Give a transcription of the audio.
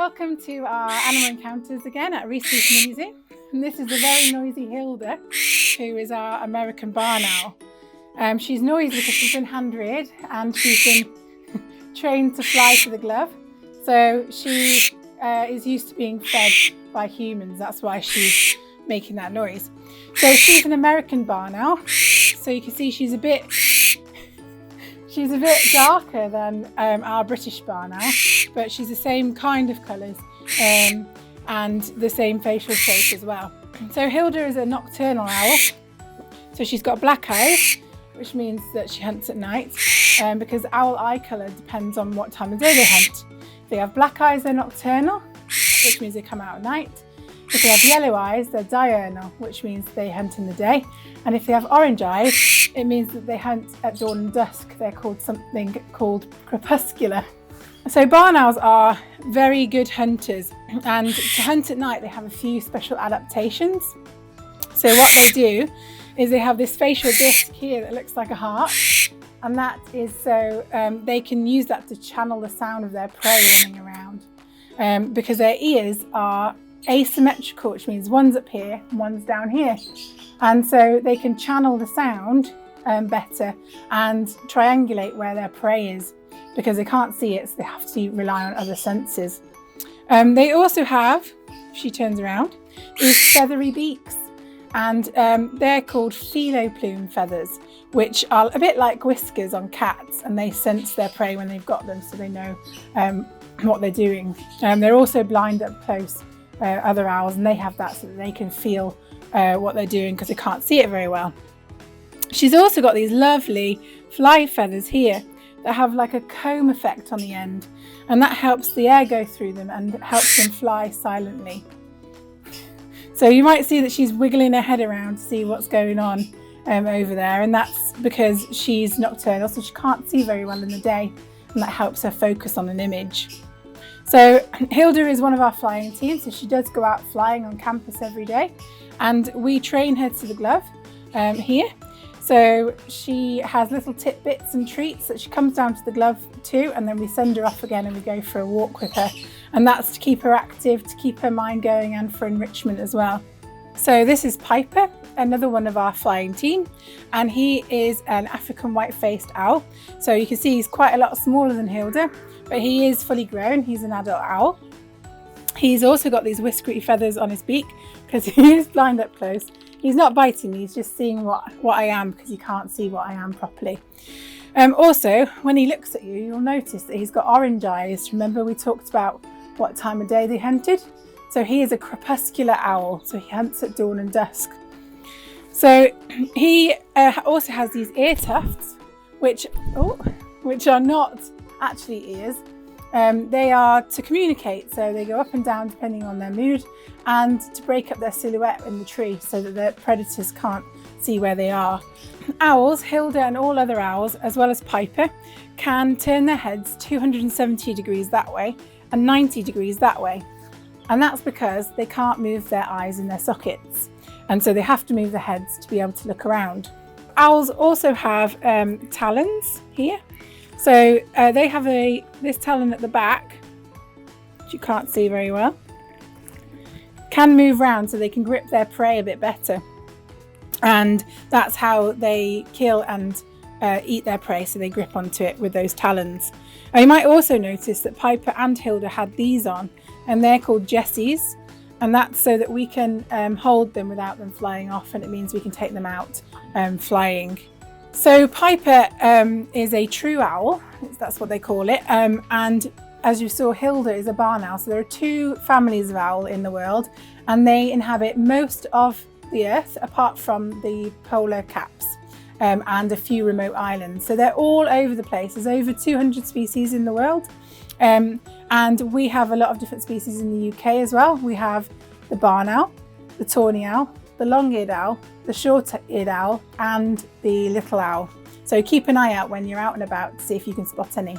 Welcome to our animal encounters again at Reaseheath Mini Zoo. And this is a very noisy Hilda, who is our American barn owl. She's noisy because she's been hand reared and she's been trained to fly to the glove. So she is used to being fed by humans. That's why she's making that noise. So she's an American barn owl. So you can see she's a bit darker than our British barn owl, but she's the same kind of colours and the same facial shape as well. So Hilda is a nocturnal owl. So she's got black eyes, which means that she hunts at night, because owl eye colour depends on what time of day they hunt. If they have black eyes, they're nocturnal, which means they come out at night. If they have yellow eyes, they're diurnal, which means they hunt in the day. And if they have orange eyes, it means that they hunt at dawn and dusk. They're called something called crepuscular. So barn owls are very good hunters, and to hunt at night they have a few special adaptations. So what they do is they have this facial disc here that looks like a heart, and that is so they can use that to channel the sound of their prey running around, because their ears are asymmetrical, which means one's up here and one's down here, and so they can channel the sound better and triangulate where their prey is, because they can't see it, so they have to rely on other senses. They also have, if she turns around, these feathery beaks, and they're called filoplume feathers, which are a bit like whiskers on cats, and they sense their prey when they've got them, so they know what they're doing. They're also blind up close, other owls, and they have that so that they can feel what they're doing because they can't see it very well. She's also got these lovely fly feathers here that have like a comb effect on the end, and that helps the air go through them and helps them fly silently. So you might see that she's wiggling her head around to see what's going on over there, and that's because she's nocturnal, so she can't see very well in the day, and that helps her focus on an image. So Hilda is one of our flying team, so she does go out flying on campus every day, and we train her to the glove here. So she has little tidbits and treats that she comes down to the glove to, and then we send her off again and we go for a walk with her. And that's to keep her active, to keep her mind going, and for enrichment as well. So this is Piper, another one of our flying team, and he is an African white-faced owl. So you can see he's quite a lot smaller than Hilda, but he is fully grown. He's an adult owl. He's also got these whiskery feathers on his beak because he is blind up close. He's not biting me, he's just seeing what I am, because he can't see what I am properly. Also, when he looks at you, you'll notice that he's got orange eyes. Remember we talked about what time of day they hunted? So he is a crepuscular owl, so he hunts at dawn and dusk. So he also has these ear tufts, which are not actually ears. They are to communicate, so they go up and down depending on their mood, and to break up their silhouette in the tree so that the predators can't see where they are. Owls, Hilda and all other owls, as well as Piper, can turn their heads 270 degrees that way and 90 degrees that way. And that's because they can't move their eyes in their sockets, and so they have to move their heads to be able to look around. Owls also have talons here. So they have this talon at the back, which you can't see very well, can move around so they can grip their prey a bit better. And that's how they kill and eat their prey, so they grip onto it with those talons. And you might also notice that Piper and Hilda had these on, and they're called Jessies, and that's so that we can hold them without them flying off, and it means we can take them out flying. So Piper is a true owl, that's what they call it, and as you saw, Hilda is a barn owl. So there are two families of owl in the world, and they inhabit most of the earth apart from the polar caps and a few remote islands. So they're all over the place. There's over 200 species in the world, and we have a lot of different species in the UK as well. We have the barn owl, the tawny owl, the long-eared owl, the short-eared owl, and the little owl. So keep an eye out when you're out and about to see if you can spot any.